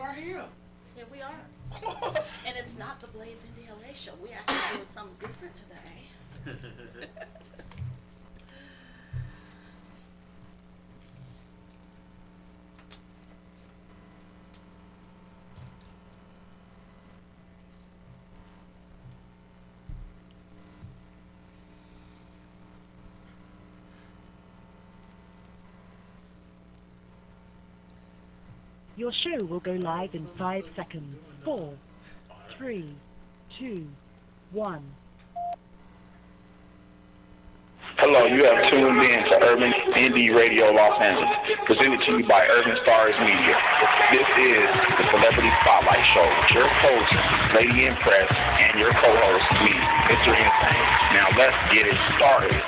are here. Here we are. And it's not the Blaze in the LA show. We actually doing something different today. Your show will go live in 5 seconds. 4, 3, 2, 1. Hello, you have tuned in to Urban Indie Radio Los Angeles, presented to you by Urban Stars Media. This is the Celebrity Spotlight Show with your host, Lady Impress, and your co-host, me, Mr. Insane. Now let's get it started.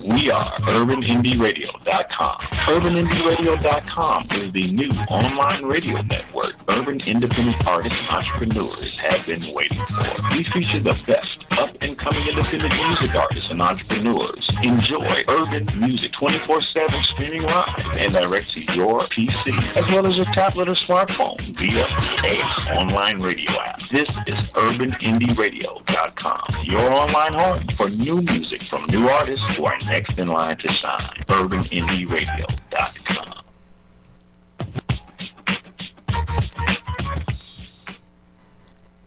We are UrbanIndieRadio.com. UrbanIndieRadio.com is the new online radio network urban independent artists and entrepreneurs have been waiting for. We feature the best up-and-coming independent music artists and entrepreneurs. Enjoy urban music 24/7 streaming live and direct to your PC, as well as your tablet or smartphone via a online radio app. This is UrbanIndieRadio.com, your online home for new music from new artists who are next in line to shine. UrbanIndieRadio.com.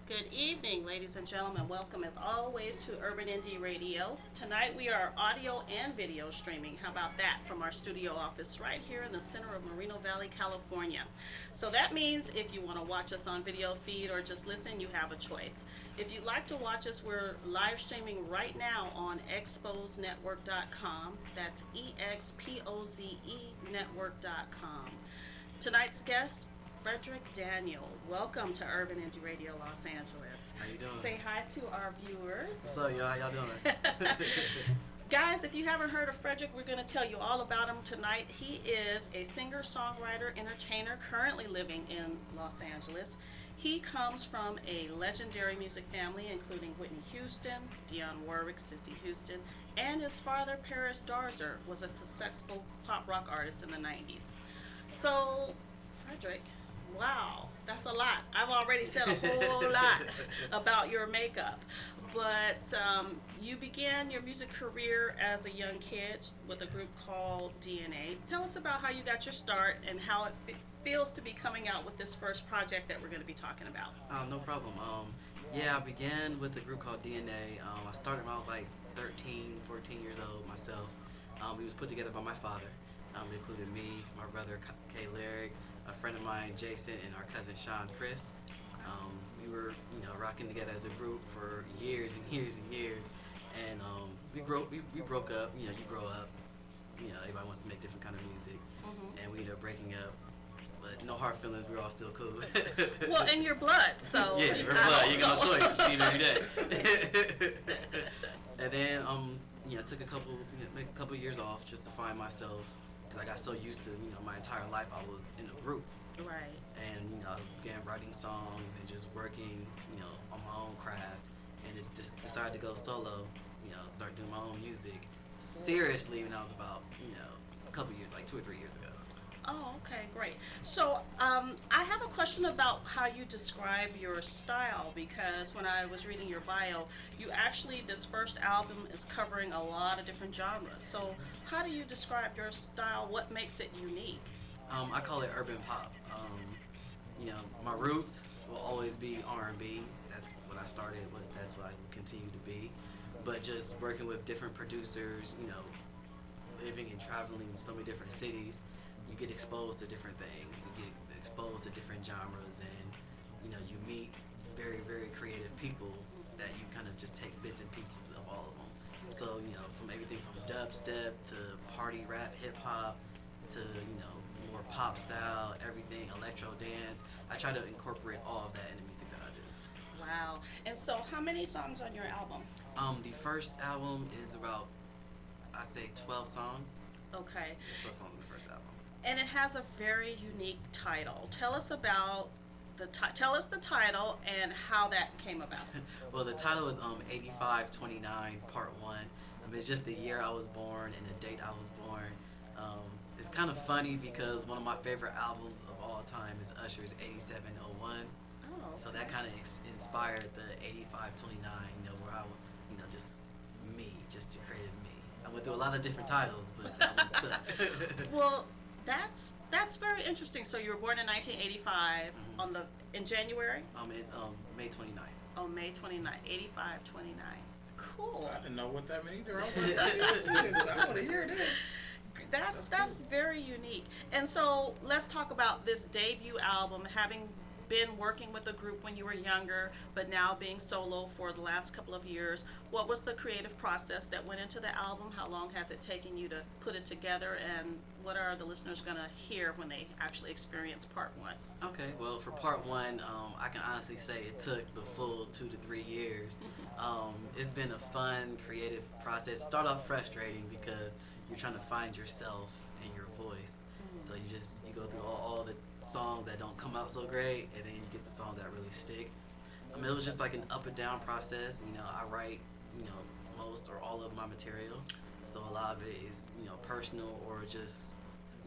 Good evening, ladies and gentlemen. Welcome as always to Urban Indie Radio. Tonight we are audio and video streaming. How about that? From our studio office right here in the center of Moreno Valley, California. So that means if you want to watch us on video feed or just listen, you have a choice. If you'd like to watch us, we're live streaming right now on ExpoZeNetwork.com. That's EXPOZE Network.com. Tonight's guest, Frederick Daniel. Welcome to Urban Indie Radio Los Angeles. How you doing? Say hi to our viewers. What's up, y'all? How y'all doing? Guys, if you haven't heard of Frederick, we're going to tell you all about him tonight. He is a singer, songwriter, entertainer, currently living in Los Angeles. He comes from a legendary music family, including Whitney Houston, Dionne Warwick, Cissy Houston, and his father, Paris Darzar, was a successful pop rock artist in the 90s. So, Frederick, wow, that's a lot. I've already said a whole lot about your makeup. But you began your music career as a young kid with a group called DNA. Tell us about how you got your start and how it feels to be coming out with this first project that we're going to be talking about. No problem. I began with a group called DNA. I started when I was like 13, 14 years old myself. It was put together by my father. It included me, my brother Kay Lyric, a friend of mine Jason, and our cousin Sean Chris. We were, rocking together as a group for years and years and years, and we broke up. You grow up. Everybody wants to make different kind of music, and we ended up breaking up. But no hard feelings. We're all still cool. Well, in your blood, so yeah, your blood. You got no choice. You see him every day. And then took a couple years off just to find myself, because I got so used to my entire life I was in a group. Right. And I began writing songs and just working on my own craft, and just decided to go solo. Start doing my own music seriously when I was about a couple years, like 2 or 3 years ago. Oh, okay, great. So I have a question about how you describe your style, because when I was reading your bio, you actually, this first album is covering a lot of different genres. So how do you describe your style? What makes it unique? I call it urban pop. My roots will always be R&B. That's what I started with. That's what I will continue to be. But just working with different producers, living and traveling in so many different cities, you get exposed to different things. You get exposed to different genres, and you meet very, very creative people that you kind of just take bits and pieces of all of them. So from everything from dubstep to party rap, hip hop to more pop style, everything, electro dance. I try to incorporate all of that in the music that I do. Wow. And so how many songs on your album? The first album is about, I say, 12 songs. Okay. 12 songs on the first album. And it has a very unique title. Tell us about tell us the title and how that came about. Well, the title is 8529 Part 1. It's just the year I was born and the date I was born. It's kind of funny because one of my favorite albums of all time is Usher's 8701. Oh. So that kind of inspired the 8529, where I, just me, just created me. I went through a lot of different titles, but that one stuck. Well, that's very interesting. So you were born in 1985 in January? May 29th. Oh, May 29th, 8529. Cool. I didn't know what that meant either. I was like, what is this? I want to hear this. That's very unique. And so let's talk about this debut album, having been working with a group when you were younger, but now being solo for the last couple of years. What was the creative process that went into the album? How long has it taken you to put it together? And what are the listeners going to hear when they actually experience part 1? Okay, well, for part 1, I can honestly say it took the full 2 to 3 years. It's been a fun, creative process. Start off frustrating because you're trying to find yourself and your voice. So you go through all the songs that don't come out so great, and then you get the songs that really stick. It was just like an up and down process. I write, most or all of my material. So a lot of it is, personal or just,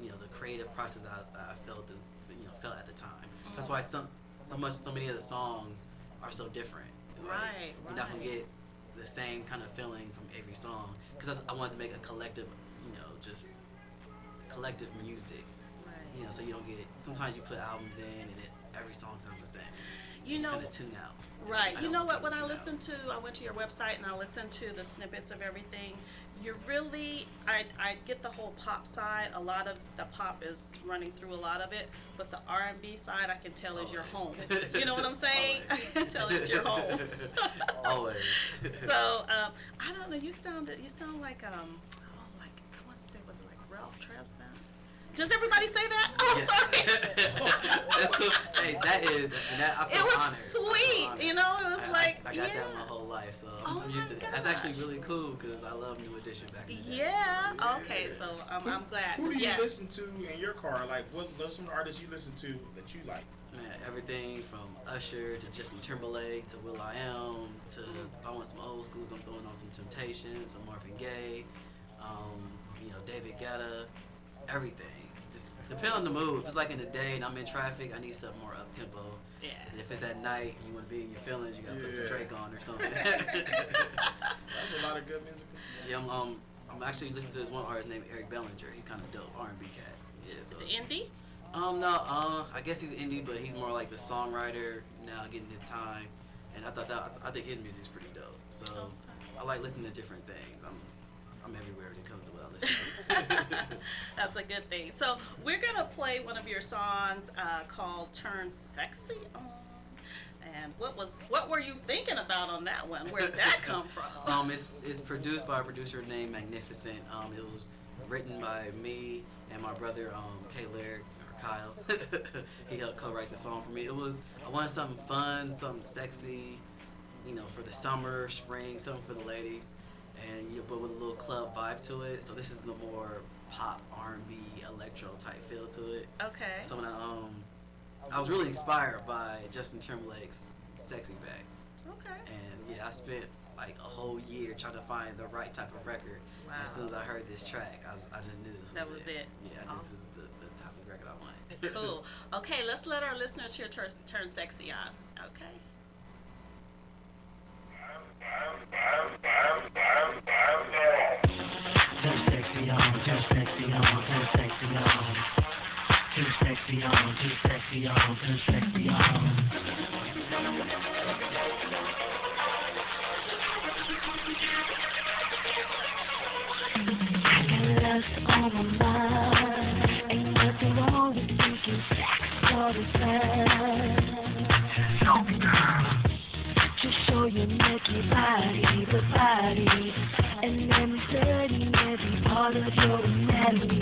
the creative process I felt at the time. That's why so many of the songs are so different. Right. You're not gonna get the same kind of feeling from every song because I wanted to make a collective, just collective music. Right. So you don't get. Sometimes you put albums in and every song sounds the same. You kind of tune out. Right. You know what? When I listen listened to, I went to your website and I listened to the snippets of everything. You're really, I get the whole pop side. A lot of the pop is running through a lot of it, but the R&B side I can tell is your home. You know what I'm saying? I can tell it's your home. Always. So I don't know. You sound like I want to say, was it like Ralph Tresvant? Does everybody say that? Oh, yes. Sorry. That's cool. Hey, I feel It was honored. sweet. It was I got that my whole life, so I'm used to that. That's actually really cool because I love New Edition back in the day. Yeah. Okay. So I'm glad. Who do you listen to in your car? Like, what are some artists you listen to that you like? Man, everything from Usher to Justin Timberlake to will.i.am to if I want some old schools, I'm throwing on some Temptation, some Marvin Gaye, David Guetta, everything. Just depend on the mood. If it's like in the day and I'm in traffic, I need something more up tempo. Yeah. And if it's at night and you want to be in your feelings, you gotta put some Drake on or something. That's a lot of good music. Yeah, I'm actually listening to this one artist named Eric Bellinger. He's kind of dope R&B cat. Yeah. So. Is it indie? No. I guess he's indie, but he's more like the songwriter now, getting his time. And I think his music's pretty dope. So I like listening to different things. I'm everywhere when it comes to what I listen to. That's a good thing. So we're gonna play one of your songs called "Turn Sexy On." And what were you thinking about on that one? Where did that come from? It's produced by a producer named Magnificent. It was written by me and my brother Kyle. He helped co-write the song for me. I wanted something fun, something sexy, for the summer, spring, something for the ladies. And but with a little club vibe to it. So this is the more pop, R&B, electro type feel to it. Okay. So when I was really inspired by Justin Timberlake's "Sexy Back." Okay. And I spent like a whole year trying to find the right type of record. Wow. As soon as I heard this track, I just knew this was That was it. Yeah, this is the type of record I want. Cool. Okay, let's let our listeners hear "Turn Sexy On." Okay. You make your body, the body, and then studying every part of your anatomy.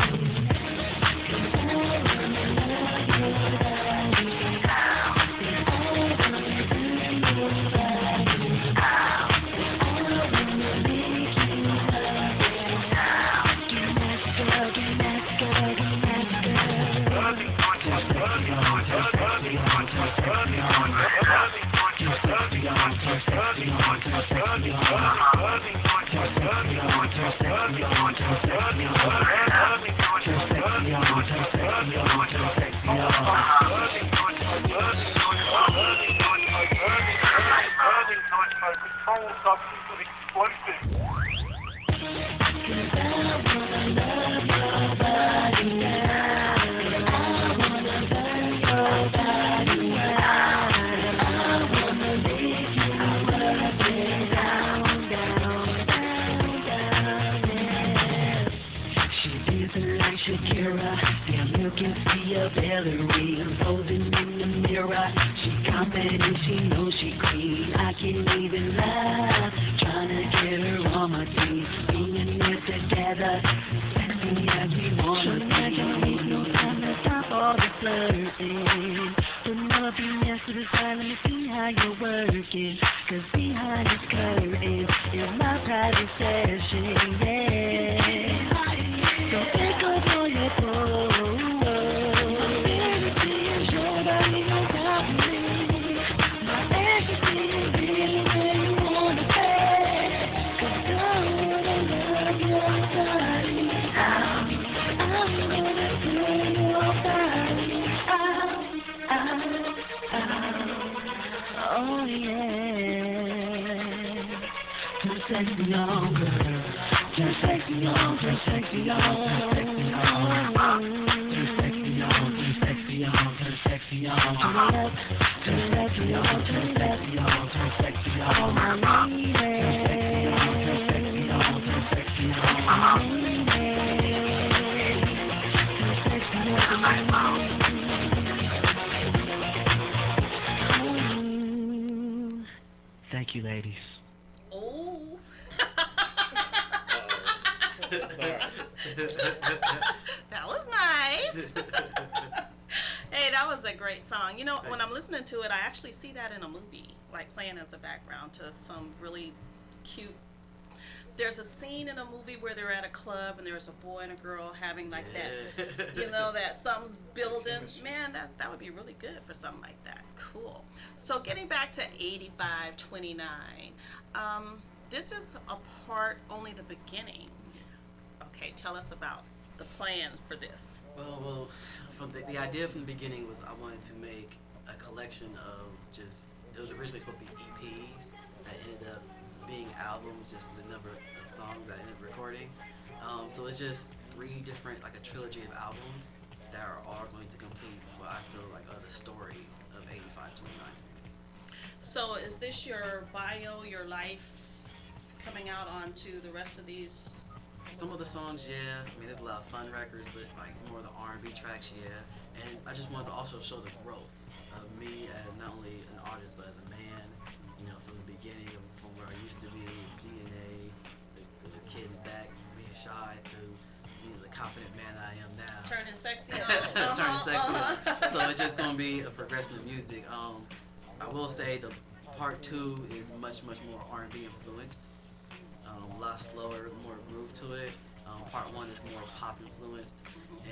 Sexy mirror. Yeah, you can see a Valerie posing in the mirror. She confident, she knows she clean. I can't even lie, trying to get her on my team. Being here together, sexy as we wanna be. Don't need no time to stop all the flirting. Putting up your hands to the side, let me see how you're working. Cause behind this curtain is my private session, yeah. So pick up on your phone. Everything is your body on top of me. My ecstasy is really where you wanna stay. Cause girl, I love your body. I'm gonna turn your body out. Oh yeah. Too sexy on, girl. Too sexy on, too sexy on, too sexy on. Too sexy on, too sexy on, too sexy on. To the left, to the left, to the left, to the left, too sexy on, my lady. Too sexy on, too sexy on, my lady. Too sexy on, my lady. Thank you, ladies. Oh. That was nice. Hey, that was a great song. You know, when I'm listening to it, I actually see that in a movie, like playing as a background to some really cute. There's a scene in a movie where they're at a club and there's a boy and a girl having like that, you know, that something's building. Man, that would be really good for something like that. Cool. So getting back to 8529, this is a part, only the beginning. Okay, tell us about the plans for this. Well, from the idea from the beginning was I wanted to make a collection of just, it was originally supposed to be EPs that ended up being albums just for the number of songs that I ended up recording. So it's just 3 different, like a trilogy of albums that are all going to complete what I feel like are the story of 8529 for me. So is this your bio, your life coming out onto the rest of these? Some of the songs, yeah. I mean, there's a lot of fun records, but like more of the R&B tracks, yeah. And I just wanted to also show the growth of me as not only an artist, but as a man, you know, from the beginning of from where I used to be, DNA, the kid in the back, being shy, to, you know, the confident man I am now. Turning sexy on. Turning sexy on. So it's just going to be a progression of music. I will say the part 2 is much more R&B influenced. A lot slower, more groove to it. Part 1 is more pop influenced,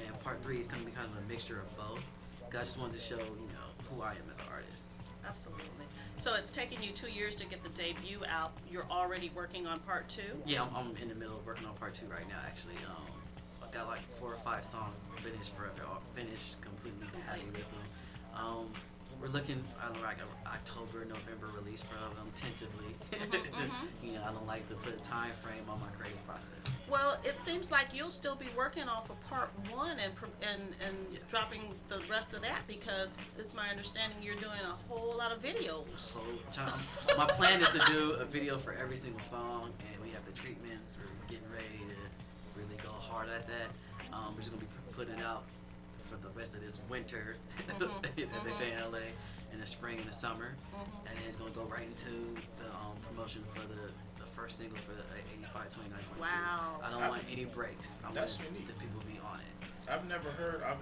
and part 3 is going to be kind of a mixture of both. Cause I just wanted to show, you know, who I am as an artist. Absolutely. So it's taken you 2 years to get the debut out. You're already working on part 2? Yeah, I'm in the middle of working on part 2 right now. Actually, I've got like 4 or 5 songs finished completely happy with them. We're looking at like an October, November release for them tentatively. You know, I don't like to put a time frame on my creative process. Well, it seems like you'll still be working off of part 1 and Yes. dropping the rest of that, because it's my understanding you're doing a whole lot of videos. So my plan is to do a video for every single song, and we have the treatments. We're getting ready to really go hard at that. We're just gonna be putting it out for the rest of this winter, as they say in LA, in the spring and the summer, and then it's gonna go right into the promotion for the first single for the 8529.2. Wow. I don't want any breaks. I That's want unique. the people to be on it. I've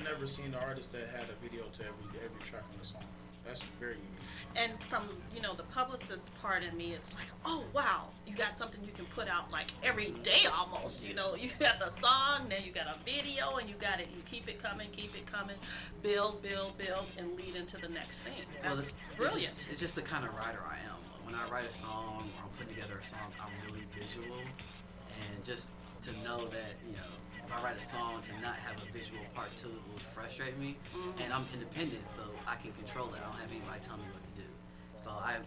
never seen an artist that had a video to every track on the song. That's very unique. And from, you know, the publicist part in me, it's like, oh wow, you got something you can put out like every day almost. You know, you got the song, then you got a video, and you got it. You keep it coming, build, and lead into the next thing. That's brilliant. It's just the kind of writer I am. When I write a song or I'm putting together a song, I'm really visual, and just to know that, you know, if I write a song to not have a visual part to it will frustrate me. And I'm independent, so I can control it. I don't have anybody tell me what to do. So I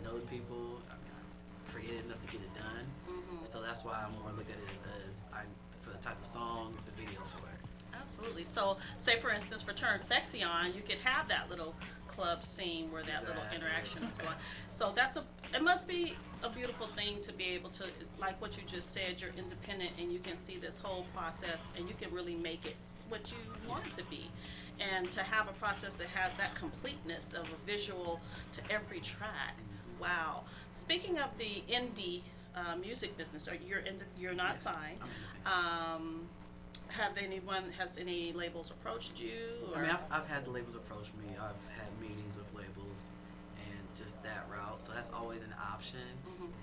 know the people. I mean, I'm creative enough to get it done. So that's why I more looked at it as for the type of song, the video for it. Absolutely. So, say for instance, for Turn Sexy On, you could have that little club scene where that little interaction is going. So it must be a beautiful thing to be able to, like what you just said, you're independent and you can see this whole process and you can really make it what you want it to be. And to have a process that has that completeness of a visual to every track. Wow. Speaking of the indie music business, you're not Yes, signed. I'm Has any labels approached you? Or? I mean, I've had the labels approach me. I've had meetings with labels and just that route. So that's always an option.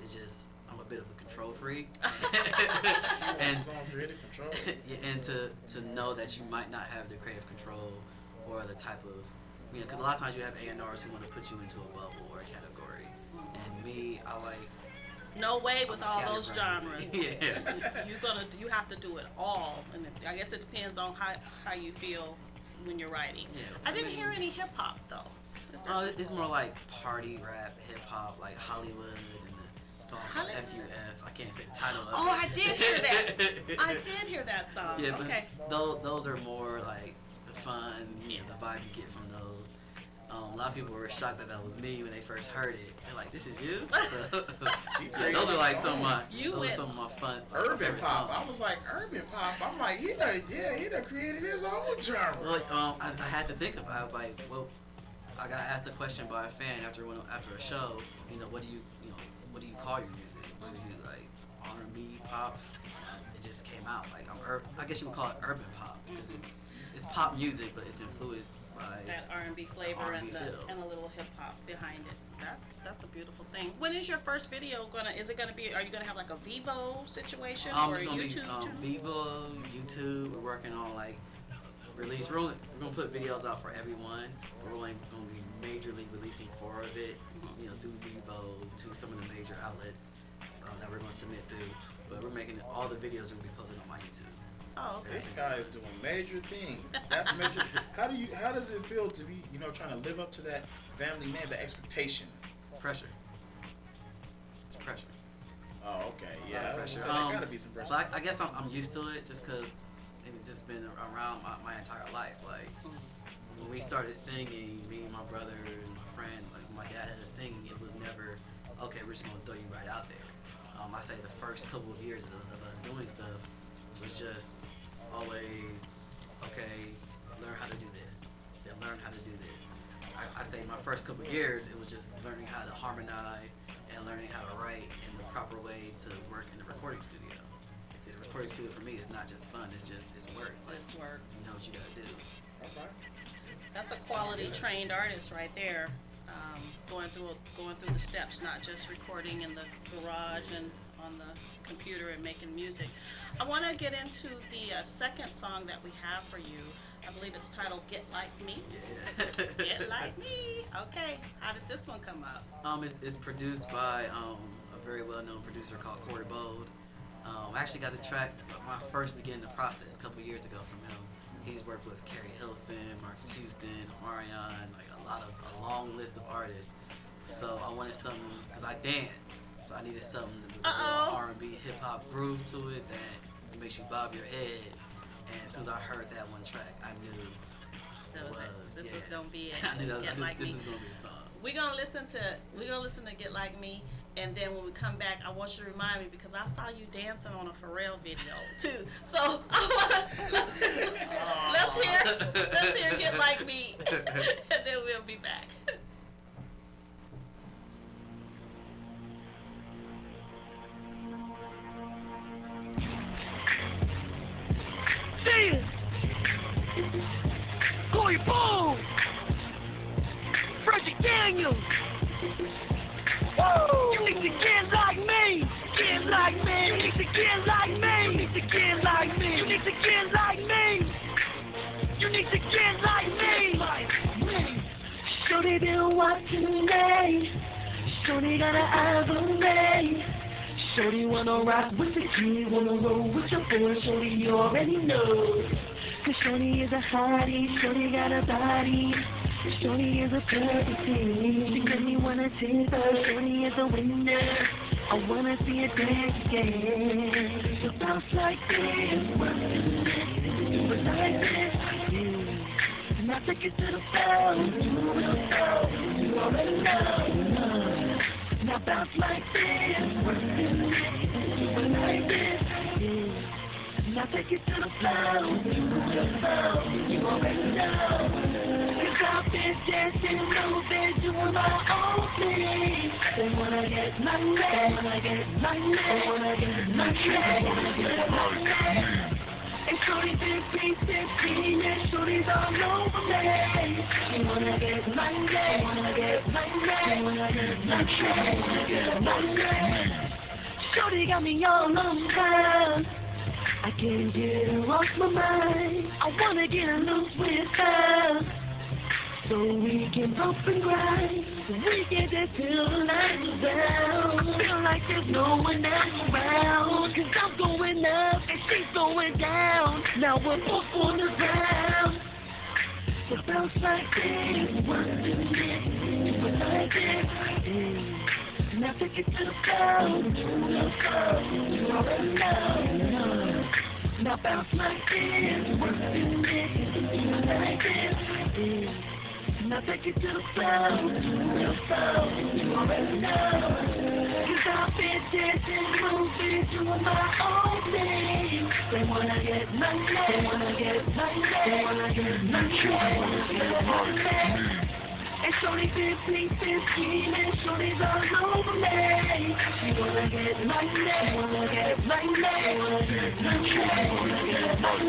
It's just, I'm a bit of a control freak. And creative control. Yeah, and to know that you might not have the creative control or the type of, because a lot of times you have A&Rs who want to put you into a bubble or a category. And me, I like, no way with I'm all those scatterbrained. genres. Yeah. You have to do it all, and I guess it depends on how you feel when you're writing. Yeah, I didn't hear any hip hop though. It's more like party rap, hip hop, like Hollywood, and the song called FUF. I can't say the title of it. Oh, I did hear that. I did hear that song. Yeah, but okay. those are more like the fun, the vibe you get from those. A lot of people were shocked that was me when they first heard it. They're like, "This is you?" So, yeah, those are like some of my fun Urban favorite pop. songs. I was like, urban pop. I'm like, he done created his own genre. Well, I had to think of it. I was like, well, I got asked a question by a fan after a show. What do you call your music? What do you like, R&B, pop? It just came out like I guess you would call it urban pop because it's pop music, but it's influenced by that R&B flavor R&B and a little hip hop behind it. That's a beautiful thing. When is your first video gonna? Are you gonna have like a Vivo situation or it's gonna YouTube too? be Vivo, YouTube. We're working on like release. We're gonna put videos out for everyone. We're only gonna be majorly releasing 4 of it. Through Vivo to some of the major outlets that we're gonna submit through. But we're making all the videos are gonna be posted on my YouTube. Oh, okay. This guy is doing major things. That's major. How does it feel to be, trying to live up to that family name, the expectation? Pressure. It's pressure. Oh, okay, yeah. Pressure. So there gotta be some pressure. But I guess I'm used to it just because it's just been around my entire life. Like when we started singing, me and my brother and my friend, like my dad had us singing, it was never okay. We're just gonna throw you right out there. I say the first couple of years of us doing stuff was just always okay. Learn how to do this, then learn how to do this. I say my first couple of years, it was just learning how to harmonize and learning how to write in the proper way to work in the recording studio. See, the recording studio for me is not just fun; it's work. Like, It's work. You know what you gotta do. Okay. That's a quality trained artist right there. Going through the steps, not just recording in the garage and on the computer and making music. I want to get into the second song that we have for you. I believe it's titled "Get Like Me." Yeah. Get Like Me. Okay. How did this one come up? It's produced by a very well-known producer called Corey Bold. I actually got the track when I first began the process a couple years ago from him. He's worked with Carrie Hilson, Marcus Houston, Omarion, like a long list of artists. So I wanted something because I dance, so I needed something with a little R&B, hip hop groove to it that makes you bob your head. And as soon as I heard that one track, I knew This is gonna be it. I knew this Me. is gonna be the song. We're gonna listen to Get Like Me, and then when we come back, I want you to remind me because I saw you dancing on a Pharrell video too. So I wanna let's hear Get Like Me, and then we'll be back. See it! Corey Bold! Frederick Daniel! Woo! You need to get like me! Get like me! You need to get like me! You need to get like me! You need to get like me! You need to get like me! Shorty been watching me. Shorty got an eye on me. Shorty wanna rock with the G, wanna roll with your boy. Shorty, you already know. Cause Shorty is a hottie, Shorty got a body. Shorty is a perfect thing. She make me wanna tip her. Shorty is a winner. I wanna see her dance again. So bounce like this, do it like this. Now take it to the floor. You already know. Now bounce like this, do it like this. Now take it to the flow, to the flow, you already know. Cause I've been dancing, moving, doing my own thing. They wanna get money, they wanna get money, they wanna get money, they wanna get money. And shorty's been creeping, and shorty's all over me. She wanna get money, they wanna get money, they wanna get money, they wanna get money. Shorty got me all on time. I can't get her off my mind. I wanna get her loose with her, so we can bump and grind, so we can dance till the lights are down. I feel like there's no one else around, cause I'm going up and she's going down. Now we're both on the ground. So bounce like this, one to the next, do it like this. Now take it to the floor, you already know. Now bounce like this, one to the next, do it like this. Now take it to the floor, you already know. Cause I've been dancing, moving, doing my own thing. They wanna get money, they wanna get money, they wanna get money, they wanna get money. And shorty's been sleeping, scheming, shorty's all over me. She wanna get money, they wanna get money, they wanna get money, they wanna get money.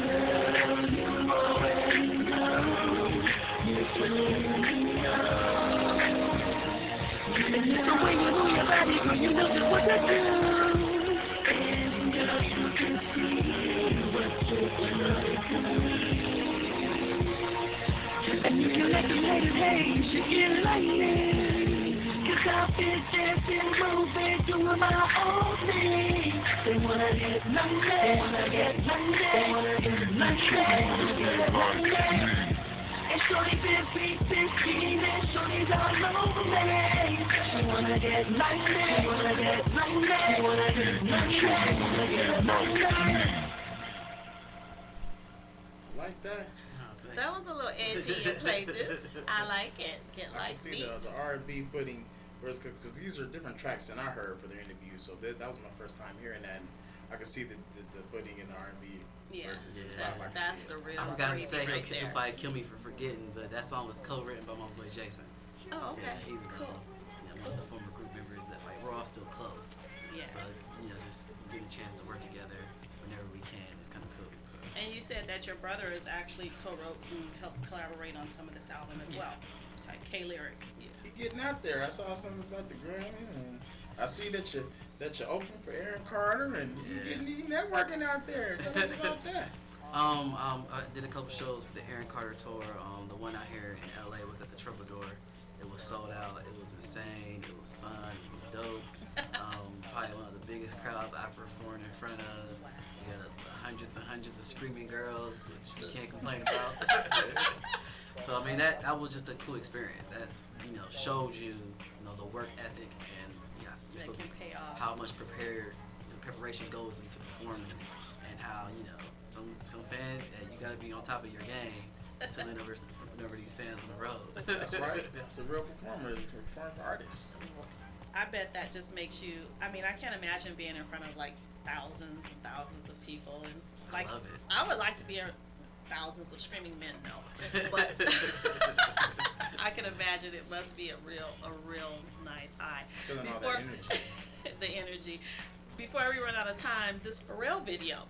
Girl, you already know. The way you move your body, girl, you know just what to do. And girl, you can see what you're doing. And if you let the ladies hate, you should get lightning. Cause I've been dancing, moving, doing my own thing. They wanna get money, they wanna get money, they wanna get money, they wanna get money. And shorty been beating, scheming, shorty's all over me. She wanna get money, she wanna get money, she wanna get money, she wanna get money. Like that? That was a little edgy in places. I like it. Get I like can see me. the R&B footing, because these are different tracks than I heard for their interview. So that was my first time hearing that. And I could see the footing in the R&B Yeah, versus the that's, spot. that's the real. I forgot to gravy say, right he'll there. probably kill me for forgetting, but that song was co-written by my boy Jason. Oh, okay. Yeah, he was Cool. one of the former group members that we're all still close. Yeah. So just get a chance to work together whenever we can. It's kind of cool. So. And you said that your brother is actually co-wrote and helped collaborate on some of this album as well. Like K-Lyric. He getting out there. I saw something about the Grammys, and I see that you open for Aaron Carter, and you networking out there. Tell us about that. I did a couple shows for the Aaron Carter tour. The one out here in LA was at the Troubadour. It was sold out. It was insane. It was fun. It was dope. Probably one of the biggest crowds I performed in front of. You got hundreds and hundreds of screaming girls, which you can't complain about. So I mean that was just a cool experience. That showed you the work ethic and you're That supposed can to, pay off. how much preparation goes into performing, and how some fans you got to be on top of your game to win over these fans on the road. That's right. That's a real performer artist. I bet that just makes you. I mean, I can't imagine being in front of like thousands and thousands of people, and like I love it. I would like to be in thousands of screaming men, no, but I can imagine it must be a real nice high. Feeling all that energy. The energy. Before we run out of time, this Pharrell video.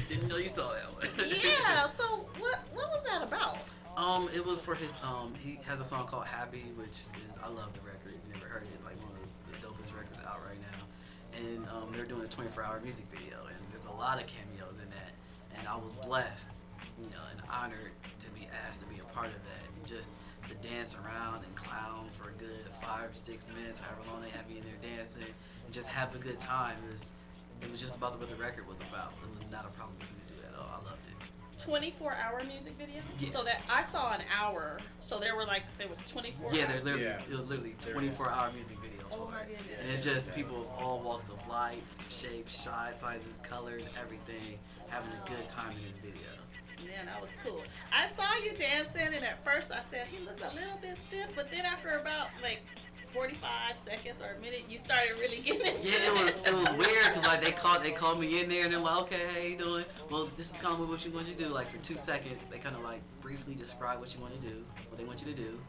Didn't know you saw that one. Yeah. So what was that about? It was for his he has a song called Happy, which is, I love the record. If you never heard it, it's like one of the dopest records out right now. And they're doing a 24-hour music video, and there's a lot of cameos in that. And I was blessed, and honored to be asked to be a part of that, and just to dance around and clown for a good 5 to 6 minutes, however long they have me in there dancing, and just have a good time. It was just about what the record was about. It was not a problem for me to do that at all. I loved it. 24-hour music video? Yeah. So that I saw an hour. So there was 24 Yeah, hours. there's literally Yeah. it was literally There 24-hour music video Oh for my it. goodness. And it's just people of all walks of life, shapes, sizes, colors, everything, having a good time in this video. Yeah, that was cool. I saw you dancing, and at first I said he looks a little bit stiff, but then after about like 45 seconds or a minute, you started really getting into Yeah, it was weird because like they called me in there and they're like, okay, how you doing? Well, this is kind of what you want you to do. Like for 2 seconds, they kind of like briefly describe what you want to do, what they want you to do,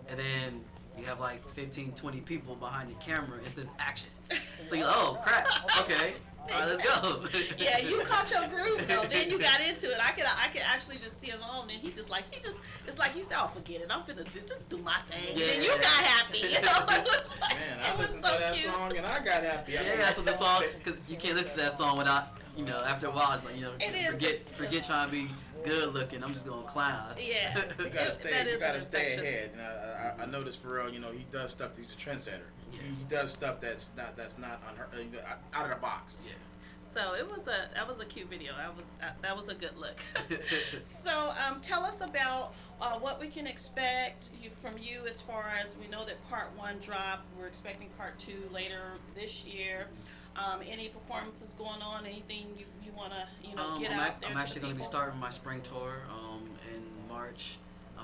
and then you have like 15, 20 people behind the camera. It says action. So you're like, oh crap, okay. All right, let's go. Yeah, you caught your groove though. Then you got into it. I could actually just see him on, and it's like you said, oh, forget it. I'm finna just do my thing. Yeah. And you got happy. You know, it was like, Man, I it was listened so to that cute. song and I got happy. Yeah, that's what the song, because you can't listen to that song without, after a while, it's like, It is. forget trying to be good looking. I'm just going to clown. Yeah. You gotta That is stay infectious. ahead. And I noticed Pharrell, he does stuff. He's a trendsetter. Yeah. He does stuff that's not out of the box. Yeah. So that was a cute video. That was a good look. So tell us about what we can expect from you as far as we know that part 1 dropped. We're expecting part 2 later this year. Any performances going on? Anything you want to get out there? I'm actually going to be starting my spring tour in March.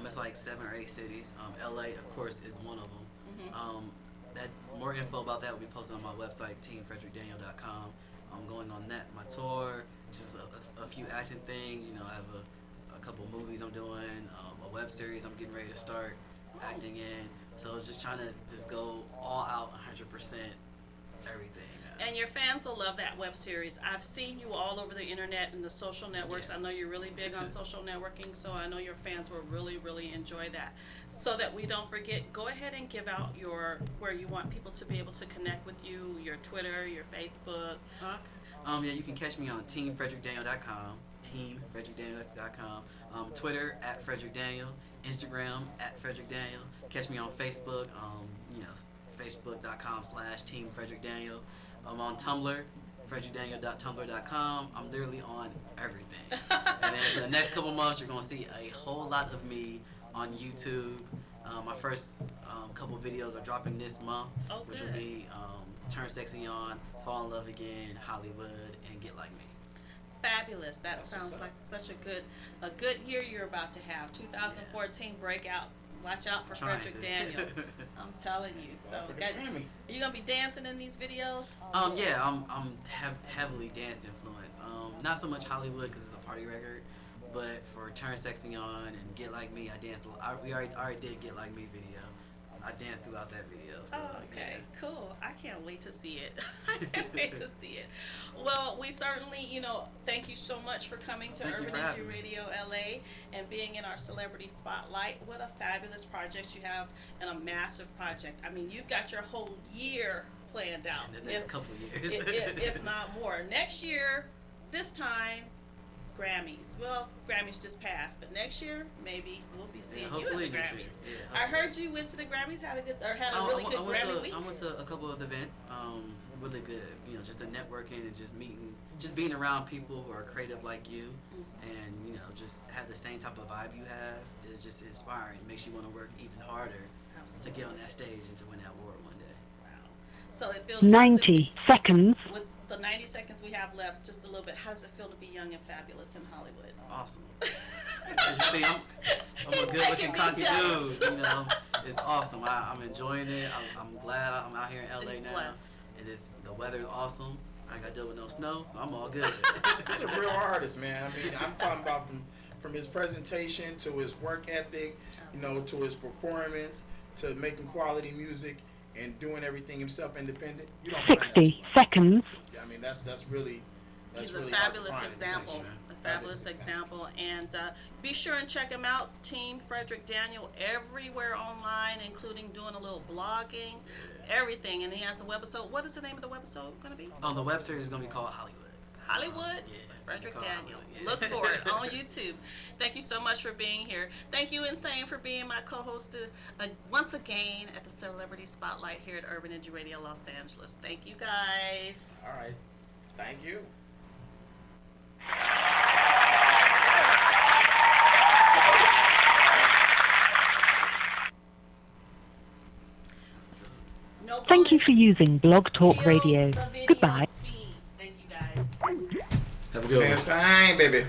It's like 7 or 8 cities. LA, of course, is one of them. Mm-hmm. That more info about that will be posted on my website, teamfrederickdaniel.com. I'm going on my tour, just a few acting things. I have a couple movies I'm doing, a web series I'm getting ready to start acting in. So just trying to just go all out 100%, everything. And your fans will love that web series. I've seen you all over the internet and the social networks. Yeah. I know you're really big on social networking, so I know your fans will really, really enjoy that. So that we don't forget, go ahead and give out where you want people to be able to connect with you, your Twitter, your Facebook. Yeah, you can catch me on teamfrederickdaniel.com, teamfrederickdaniel.com, Twitter @FrederickDaniel, Instagram @FrederickDaniel. Catch me on Facebook, facebook.com/teamfrederickdaniel. I'm on Tumblr, frederickdaniel.tumblr.com. I'm literally on everything. And then for the next couple months, you're going to see a whole lot of me on YouTube. My first couple videos are dropping this month, which will be Turn Sexy On, Fall in Love Again, Hollywood, and Get Like Me. Fabulous. That sounds like such a good year you're about to have. 2014 breakout. Watch out for Trying Frederick to. Daniel. I'm telling you. So, For the are Grammy. you gonna be dancing in these videos? Yeah, I'm heavily dance influenced. Not so much Hollywood because it's a party record, but for Turn Sexy On and Get Like Me, I danced. We already did Get Like Me video. I danced throughout that video. So, Oh, okay, yeah. cool. I can't wait to see it. I can't wait to see it. Well, we certainly, thank you so much for coming to Thank you Urban for Energy having me. Radio LA and being in our celebrity spotlight. What a fabulous project you have and a massive project. I mean, you've got your whole year planned out. In the next couple of years. if not more. Next year, this time, Grammys. Well, Grammys just passed, but next year maybe we'll be seeing you at the hopefully next Grammys. year. Yeah, I hopefully. heard you went to the Grammys, had a really good Grammy week. I went to a couple of events. Really good. Just the networking and just meeting, just being around people who are creative like you, and just have the same type of vibe you have is just inspiring. It makes you want to work even harder to get on that stage and to win that award one day. Wow. So it feels 90 seconds. with the 90 seconds we have left, just a little bit. How does it feel to be young and fabulous in Hollywood? Awesome. As you see, I'm He's a good-looking, making me cocky jealous. dude. It's awesome. I'm enjoying it. I'm glad I'm out here in LA now. Blessed. It is, the weather's awesome. I got to deal with no snow, so I'm all good. He's a real artist, man. I mean, I'm talking about from his presentation to his work ethic, to his performance, to making quality music and doing everything himself independent. You don't find that 60 seconds. I mean, that's really He's really a hard to fabulous find in this example. industry. A fabulous example. And be sure and check him out, Team Frederick Daniel, everywhere online, including doing a little blogging, everything. And he has a webisode. What is the name of the webisode going to be? The web series is going to be called Hollywood. Hollywood? Yeah. Frederick Called Daniel. Hollywood, yeah. Look for it on YouTube. Thank you so much for being here. Thank you, Insane, for being my co-host once again at the Celebrity Spotlight here at Urban Energy Radio Los Angeles. Thank you, guys. All right. Thank you. No Thank you bonus. for using Blog Talk Feel Radio. the video Goodbye. feed. Thank you, guys. Have a good one. Insane, baby.